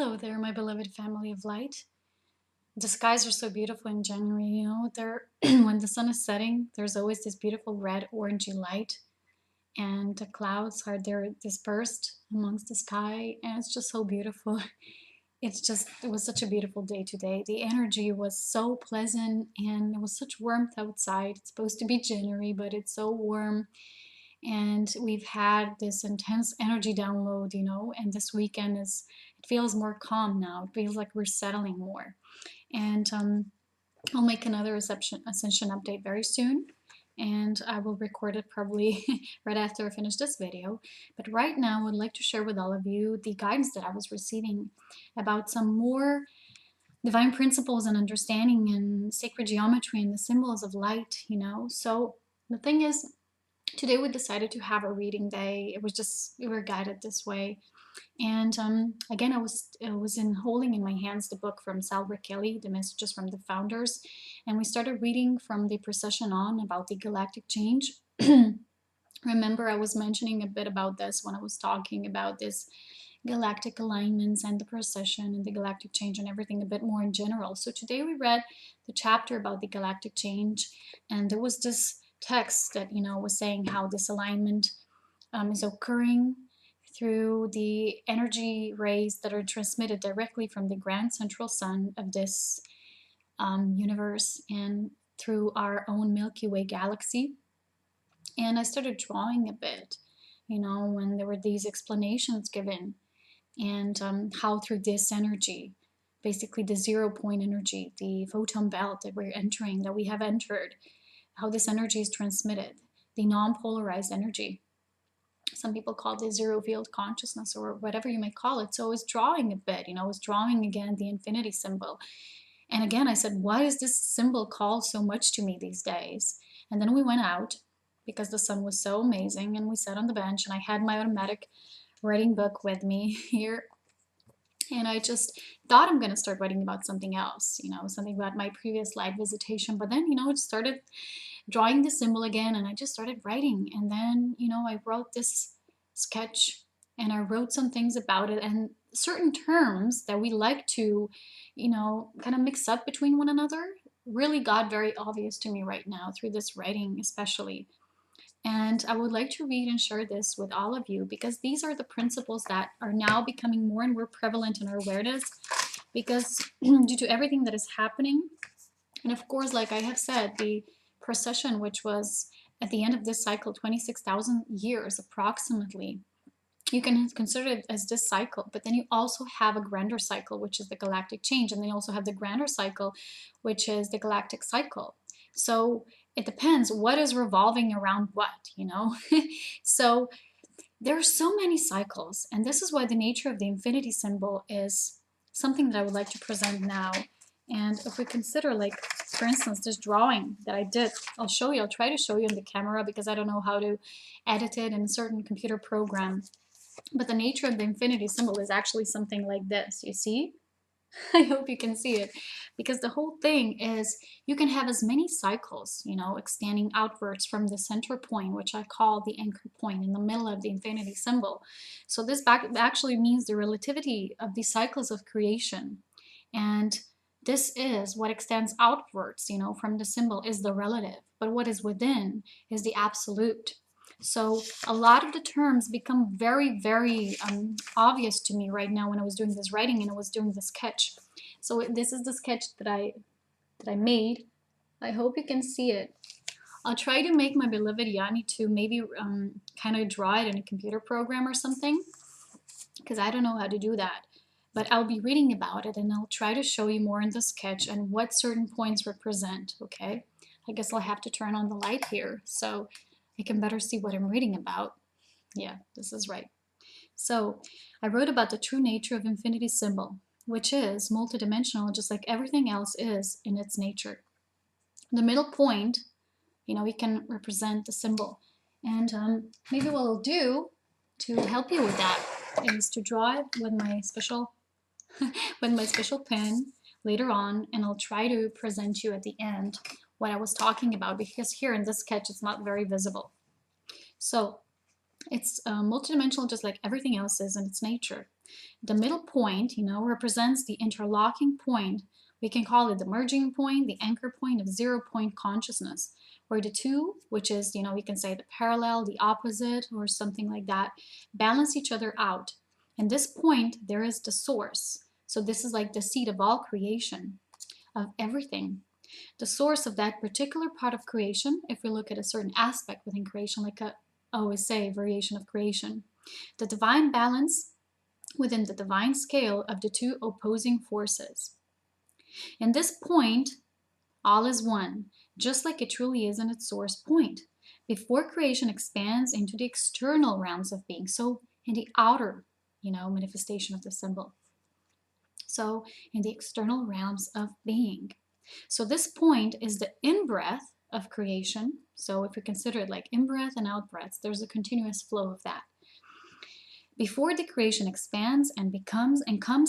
Hello there, my beloved family of light. The skies are so beautiful in January, they're when the sun is setting, there's always this beautiful red orangey light, and the clouds are there dispersed amongst the sky, and it's just so beautiful. It was such a beautiful day today. The energy was so pleasant, and there was such warmth outside. It's supposed to be January, but it's so warm, and we've had this intense energy download, and this weekend it feels more calm now. It feels like we're settling more. And I'll make another Ascension update very soon, and I will record it probably right after I finish this video. But right now, I would like to share with all of you the guidance that I was receiving about some more divine principles and understanding and sacred geometry and the symbols of light, So the thing is, today we decided to have a reading day. We were guided this way. And again, I was holding in my hands the book from Sal Kelly, the messages from the founders, and we started reading from the procession on about the galactic change. Remember, I was mentioning a bit about this when I was talking about this galactic alignments and the procession and the galactic change and everything a bit more in general. So today we read the chapter about the galactic change, and there was this text that was saying how this alignment is occurring through the energy rays that are transmitted directly from the grand central sun of this universe and through our own Milky Way galaxy. And I started drawing a bit, when there were these explanations given, and how through this energy, basically the 0 point energy, the photon belt that we're entering, that we have entered, how this energy is transmitted, the non-polarized energy. Some people call this zero field consciousness or whatever you may call it. So I was drawing a bit, I was drawing again the infinity symbol. And again, I said, why does this symbol call so much to me these days? And then we went out because the sun was so amazing, and we sat on the bench, and I had my automatic writing book with me here. And I just thought I'm going to start writing about something else, something about my previous light visitation. But then, it started drawing the symbol again, and I just started writing. And then, I wrote this sketch, and I wrote some things about it, and certain terms that we like to, kind of mix up between one another really got very obvious to me right now through this writing, especially. And I would like to read and share this with all of you because these are the principles that are now becoming more and more prevalent in our awareness, because due to everything that is happening, and of course, like I have said, the procession, which was at the end of this cycle, 26,000 years approximately, you can consider it as this cycle, but then you also have a grander cycle, which is the galactic change, and then you also have the grander cycle, which is the galactic cycle. So it depends what is revolving around what, So there are so many cycles, and this is why the nature of the infinity symbol is something that I would like to present now. And if we consider, like, for instance, this drawing that I did, I'll try to show you on the camera because I don't know how to edit it in a certain computer program. But the nature of the infinity symbol is actually something like this, you see? I hope you can see it, because the whole thing is you can have as many cycles, extending outwards from the center point, which I call the anchor point in the middle of the infinity symbol. So this actually means the relativity of the cycles of creation. And this is what extends outwards, from the symbol is the relative, but what is within is the absolute. So a lot of the terms become very, very obvious to me right now when I was doing this writing and I was doing the sketch. So this is the sketch that I made. I hope you can see it. I'll try to make my beloved Yanni to maybe kind of draw it in a computer program or something, because I don't know how to do that. But I'll be reading about it, and I'll try to show you more in the sketch and what certain points represent, okay? I guess I'll have to turn on the light here so I can better see what I'm reading about. Yeah, this is right. So I wrote about the true nature of infinity symbol, which is multidimensional, just like everything else is in its nature. The middle point, we can represent the symbol. And maybe what I'll do to help you with that is to draw it with my special pen later on, and I'll try to present you at the end what I was talking about, because here in this sketch it's not very visible. So it's multidimensional just like everything else is in its nature. The middle point, represents the interlocking point. We can call it the merging point, the anchor point of 0 point consciousness, where the two, which is, we can say the parallel, the opposite, or something like that, balance each other out. And this point, there is the source. So this is like the seed of all creation, of everything. The source of that particular part of creation, if we look at a certain aspect within creation, like I always say, variation of creation, the divine balance within the divine scale of the two opposing forces. In this point, all is one, just like it truly is in its source point, before creation expands into the external realms of being, so in the outer, manifestation of the symbol. So in the external realms of being. So this point is the in-breath of creation. So if we consider it like in-breath and out-breaths, there's a continuous flow of that. Before the creation expands and comes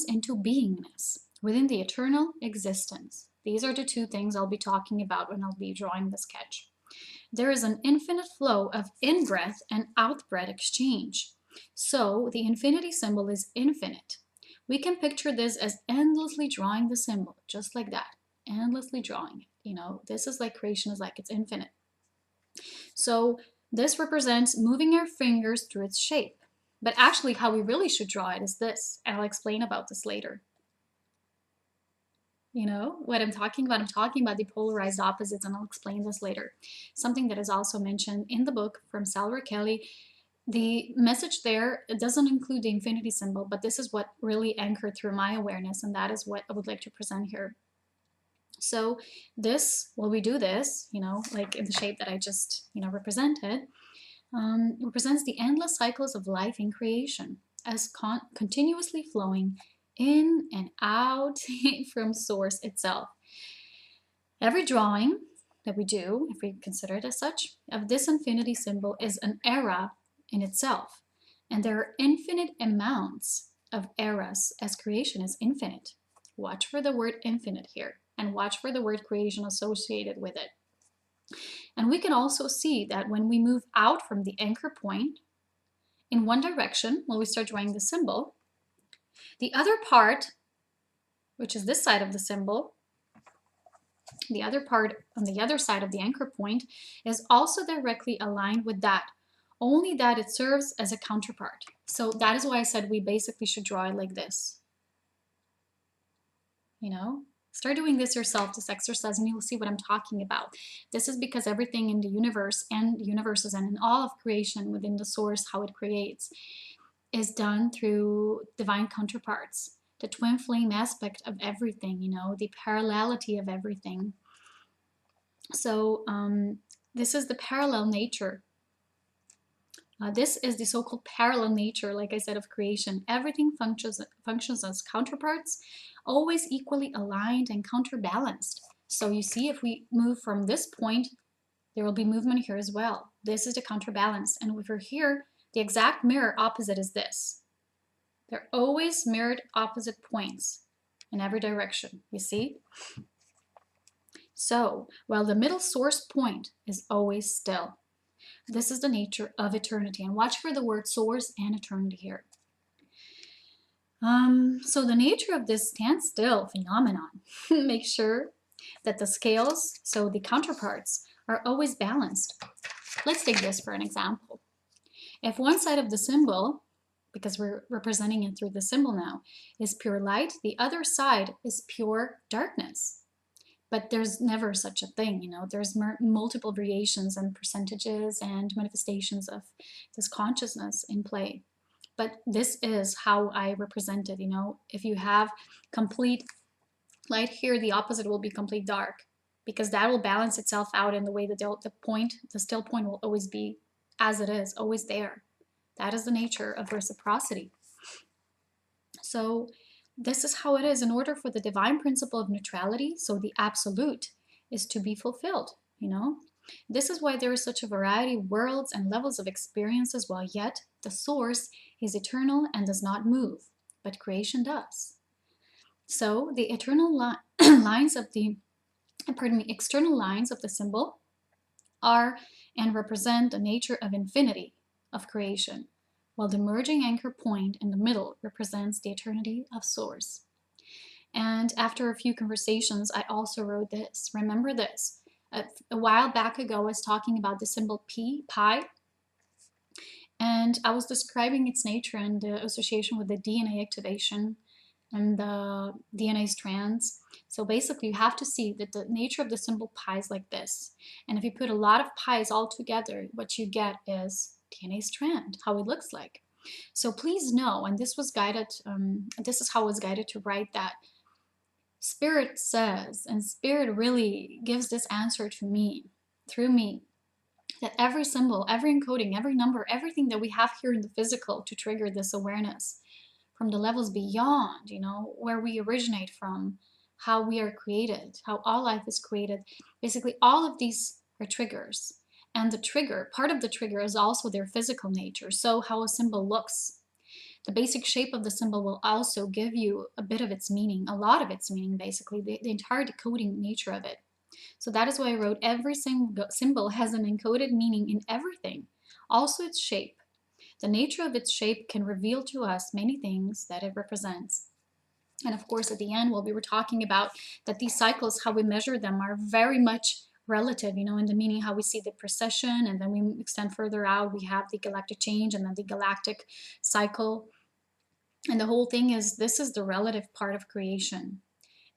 into beingness within the eternal existence. These are the two things I'll be talking about when I'll be drawing the sketch. There is an infinite flow of in-breath and out-breath exchange. So the infinity symbol is infinite. We can picture this as endlessly drawing the symbol, just like that, endlessly drawing it. This is like creation is like it's infinite. So this represents moving our fingers through its shape. But actually how we really should draw it is this, and I'll explain about this later. What I'm talking about? I'm talking about the polarized opposites, and I'll explain this later. Something that is also mentioned in the book from Salvador Kelly. The message there, it doesn't include the infinity symbol, but this is what really anchored through my awareness, and that is what I would like to present here. So this, we do this, like in the shape that I just, represented, represents the endless cycles of life in creation as continuously flowing in and out from source itself. Every drawing that we do, if we consider it as such, of this infinity symbol is an era in itself. And there are infinite amounts of eras as creation is infinite. Watch for the word infinite here, and watch for the word creation associated with it. And we can also see that when we move out from the anchor point in one direction, when we start drawing the symbol, the other part, which is this side of the symbol, the other part on the other side of the anchor point is also directly aligned with that, only that it serves as a counterpart. So that is why I said we basically should draw it like this. Start doing this yourself, this exercise, and you'll see what I'm talking about. This is because everything in the universe and universes and in all of creation within the source, how it creates, is done through divine counterparts, the twin flame aspect of everything, the parallelity of everything. So this is the parallel nature. This is the so-called parallel nature, like I said, of creation. Everything functions as counterparts, always equally aligned and counterbalanced. So you see, if we move from this point, there will be movement here as well. This is the counterbalance. And if we're here, the exact mirror opposite is this. They're always mirrored opposite points in every direction, you see? So, while the middle source point is always still. This is the nature of eternity. And watch for the word source and eternity here. So the nature of this standstill phenomenon, make sure that the scales, so the counterparts, are always balanced. Let's take this for an example. If one side of the symbol, because we're representing it through the symbol now, is pure light, the other side is pure darkness. But there's never such a thing, there's multiple variations and percentages and manifestations of this consciousness in play. But this is how I represent it, if you have complete light here, the opposite will be complete dark, because that will balance itself out in the way that the still point will always be as it is, always there. That is the nature of reciprocity. So this is how it is. In order for the divine principle of neutrality, so the absolute, is to be fulfilled, This is why there is such a variety of worlds and levels of experiences, while yet the source is eternal and does not move, but creation does. So the eternal lines of the, external lines of the symbol are and represent the nature of infinity of creation, while the merging anchor point in the middle represents the eternity of Source. And after a few conversations, I also wrote this. Remember this. A while back ago, I was talking about the symbol pi, and I was describing its nature and the association with the DNA activation and the DNA strands. So basically, you have to see that the nature of the symbol pi is like this. And if you put a lot of pi's all together, what you get is DNA strand, how it looks like. So please know, and this was guided, this is how I was guided to write that. Spirit says, and Spirit really gives this answer to me, through me, that every symbol, every encoding, every number, everything that we have here in the physical to trigger this awareness from the levels beyond, you know, where we originate from, how we are created, how all life is created. Basically, all of these are triggers. And the trigger, part of the trigger is also their physical nature. So how a symbol looks. The basic shape of the symbol will also give you a bit of its meaning, a lot of its meaning, basically, the entire decoding nature of it. So that is why I wrote every symbol has an encoded meaning in everything, also its shape. The nature of its shape can reveal to us many things that it represents. And of course, at the end, we were talking about that these cycles, how we measure them, are very much relative, you know, in the meaning how we see the precession, and then we extend further out, we have the galactic change and then the galactic cycle. And the whole thing is, this is the relative part of creation.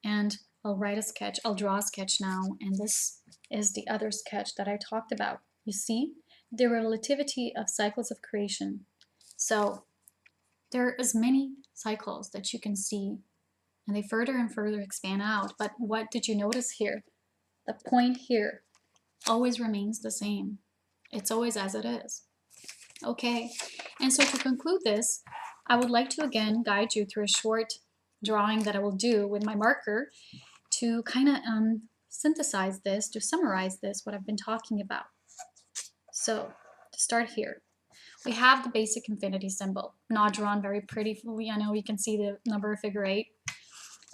And I'll write a sketch, I'll draw a sketch now, and this is the other sketch that I talked about. You see, the relativity of cycles of creation. So there are as many cycles that you can see, and they further and further expand out. But what did you notice here? The point here always remains the same. It's always as it is. Okay, and so to conclude this, I would like to again guide you through a short drawing that I will do with my marker to kind of synthesize this, to summarize this, what I've been talking about. So to start here, we have the basic infinity symbol, not drawn very prettifully. I know you can see the number figure 8,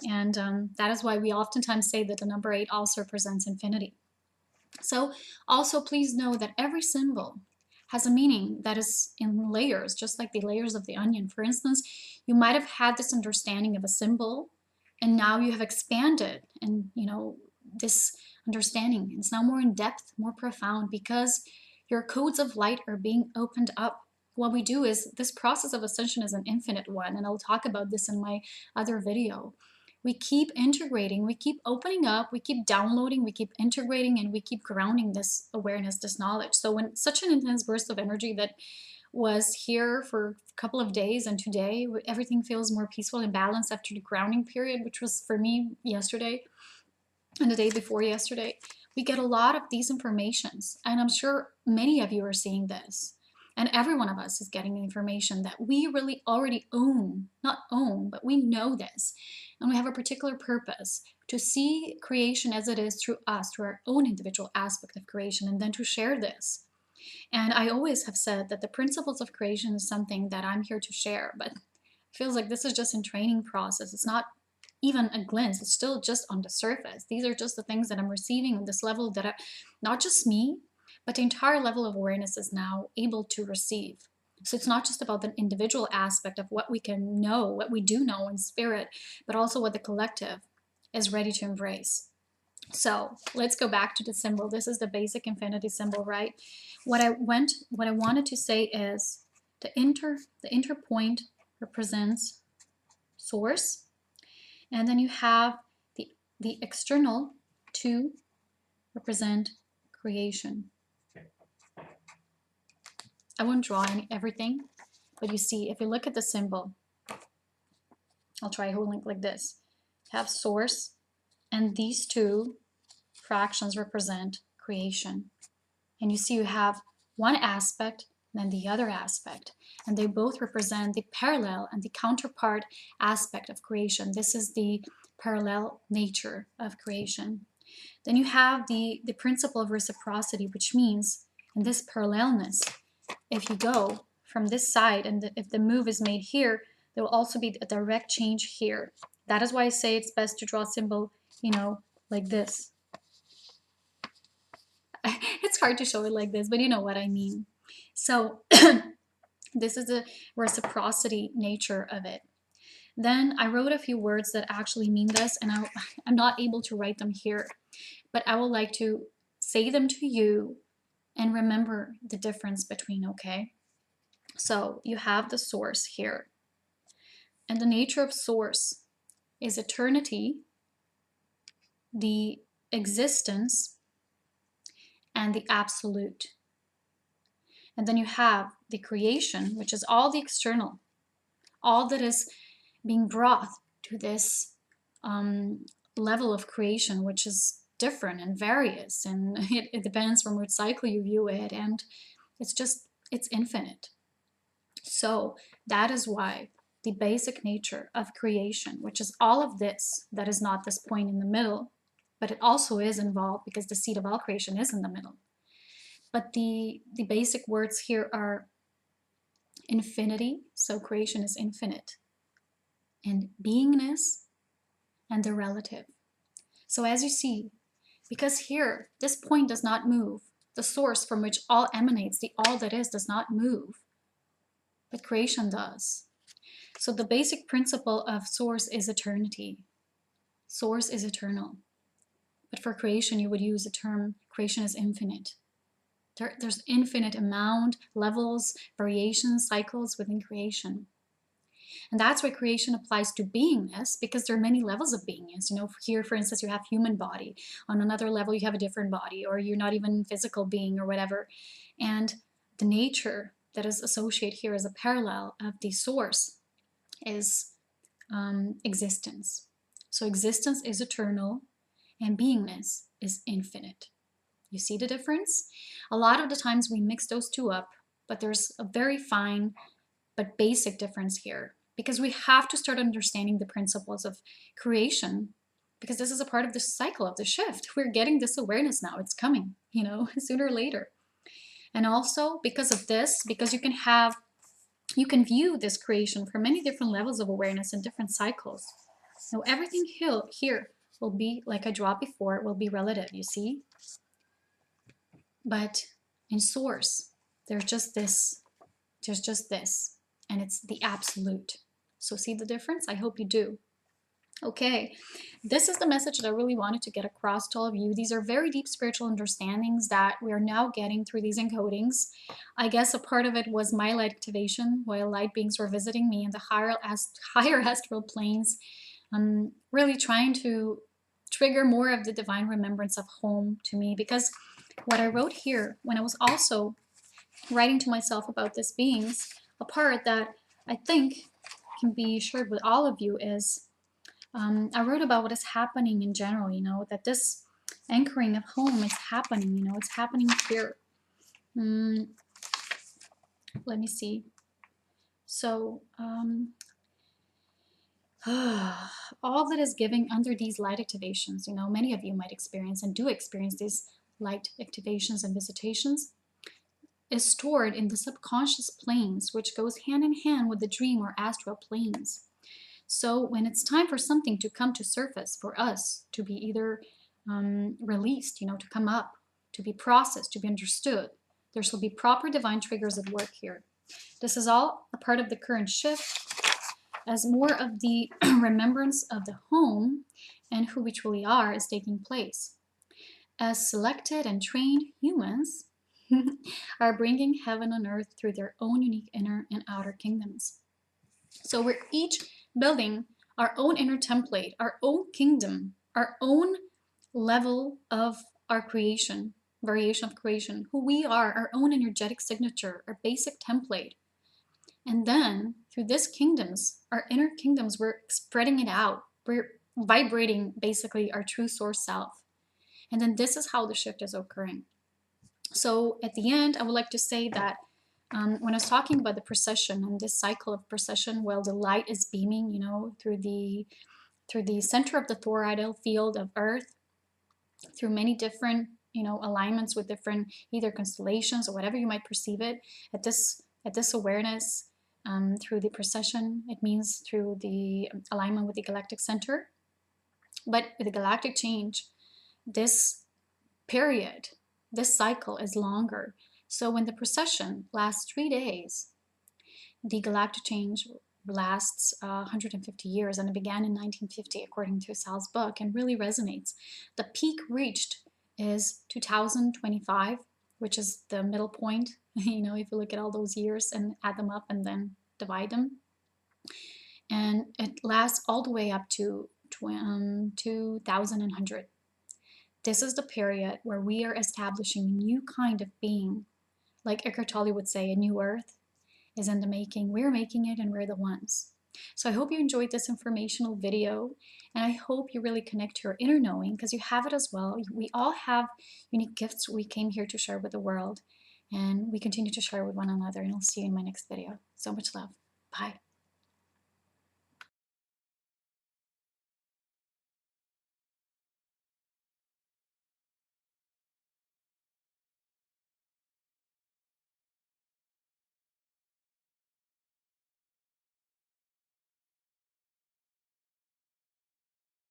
and that is why we oftentimes say that the number 8 also represents infinity. So also please know that every symbol has a meaning that is in layers, just like the layers of the onion. For instance, you might have had this understanding of a symbol, and now you have expanded, and you know, this understanding is now more in depth, more profound, because your codes of light are being opened up. What we do is, this process of ascension is an infinite one, and I'll talk about this in my other video. We keep integrating, we keep opening up, we keep downloading, we keep integrating, and we keep grounding this awareness, this knowledge. So when such an intense burst of energy that was here for a couple of days, and today everything feels more peaceful and balanced after the grounding period, which was for me yesterday and the day before yesterday, we get a lot of these informations, and I'm sure many of you are seeing this. And every one of us is getting information that we really already own, not own, but we know this. And we have a particular purpose to see creation as it is through us, through our own individual aspect of creation, and then to share this. And I always have said that the principles of creation is something that I'm here to share, but it feels like this is just in training process. It's not even a glimpse, it's still just on the surface. These are just the things that I'm receiving on this level that not just me, but the entire level of awareness is now able to receive. So it's not just about the individual aspect of what we can know, what we do know in spirit, but also what the collective is ready to embrace. So let's go back to the symbol. This is the basic infinity symbol, right? What I wanted to say is the inter point represents source, and then you have the external to represent creation. I won't draw everything, but you see, if you look at the symbol, I'll try holding it like this. You have source, and these two fractions represent creation. And you see you have one aspect, then the other aspect, and they both represent the parallel and the counterpart aspect of creation. This is the parallel nature of creation. Then you have the principle of reciprocity, which means in this parallelness, if you go from this side and if the move is made here, there will also be a direct change here. That is why I say it's best to draw a symbol, you know, like this. It's hard to show it like this, but you know what I mean. So This is the reciprocity nature of it. Then I wrote a few words that actually mean this, and I'm not able to write them here, but I would like to say them to you and remember the difference between, okay? So you have the source here, and the nature of source is eternity, the existence, and the absolute. And then you have the creation, which is all the external, all that is being brought to this level of creation, which is different and various, and it depends from which cycle you view it, and it's infinite. So that is why the basic nature of creation, which is all of this, that is not this point in the middle, but it also is involved because the seed of all creation is in the middle. But the basic words here are infinity, so creation is infinite, and beingness, and the relative. So as you see, because here, this point does not move, the source from which all emanates, the all that is, does not move, but creation does. So the basic principle of source is eternity. Source is eternal. But for creation, you would use the term creation is infinite. There's infinite amount, levels, variations, cycles within creation. And that's why creation applies to beingness, because there are many levels of beingness. You know, here, for instance, you have human body. On another level, you have a different body, or you're not even physical being or whatever. And the nature that is associated here as a parallel of the source is existence. So existence is eternal and beingness is infinite. You see the difference? A lot of the times we mix those two up, but there's a very fine but basic difference here, because we have to start understanding the principles of creation, because this is a part of the cycle of the shift. We're getting this awareness now. It's coming, you know, sooner or later. And also because of this, because you can view this creation from many different levels of awareness and different cycles. Now everything here will be, like I dropped before, it will be relative, you see? But in source, there's just this, and it's the absolute. So see the difference? I hope you do. Okay, this is the message that I really wanted to get across to all of you. These are very deep spiritual understandings that we are now getting through these encodings. I guess a part of it was my light activation while light beings were visiting me in the higher astral planes. I'm really trying to trigger more of the divine remembrance of home to me, because what I wrote here when I was also writing to myself about these beings, a part that I think can be shared with all of you is I wrote about what is happening in general, you know, that this anchoring of home is happening, you know, it's happening here. Let me see. So, all that is giving under these light activations, you know, many of you might experience and do experience these light activations and visitations, is stored in the subconscious planes, which goes hand in hand with the dream or astral planes. So when it's time for something to come to surface, for us to be either released, you know, to come up, to be processed, to be understood, there shall be proper divine triggers at work here. This is all a part of the current shift, as more of the remembrance of the home and who we truly are is taking place. As selected and trained humans are bringing heaven on earth through their own unique inner and outer kingdoms. So we're each building our own inner template, our own kingdom, our own level of our creation, variation of creation, who we are, our own energetic signature, our basic template. And then through these kingdoms, our inner kingdoms, we're spreading it out. We're vibrating basically our true source self. And then this is how the shift is occurring. So at the end, I would like to say that when I was talking about the precession and this cycle of precession, well, the light is beaming, you know, through the center of the toroidal field of Earth, through many different, you know, alignments with different either constellations or whatever you might perceive it. At this awareness, through the precession, it means through the alignment with the galactic center. But with the galactic change, this period, this cycle is longer. So when the precession lasts 3 days, The galactic change lasts 150 years, and it began in 1950 according to Sal's book, and really resonates. The peak reached is 2025, which is the middle point. You know, if you look at all those years and add them up and then divide them, and it lasts all the way up to 2100. This is the period where we are establishing a new kind of being. Like Eckhart Tolle would say, a new earth is in the making. We're making it, and we're the ones. So I hope you enjoyed this informational video, and I hope you really connect to your inner knowing, because you have it as well. We all have unique gifts we came here to share with the world, and we continue to share with one another, and I'll see you in my next video. So much love. Bye.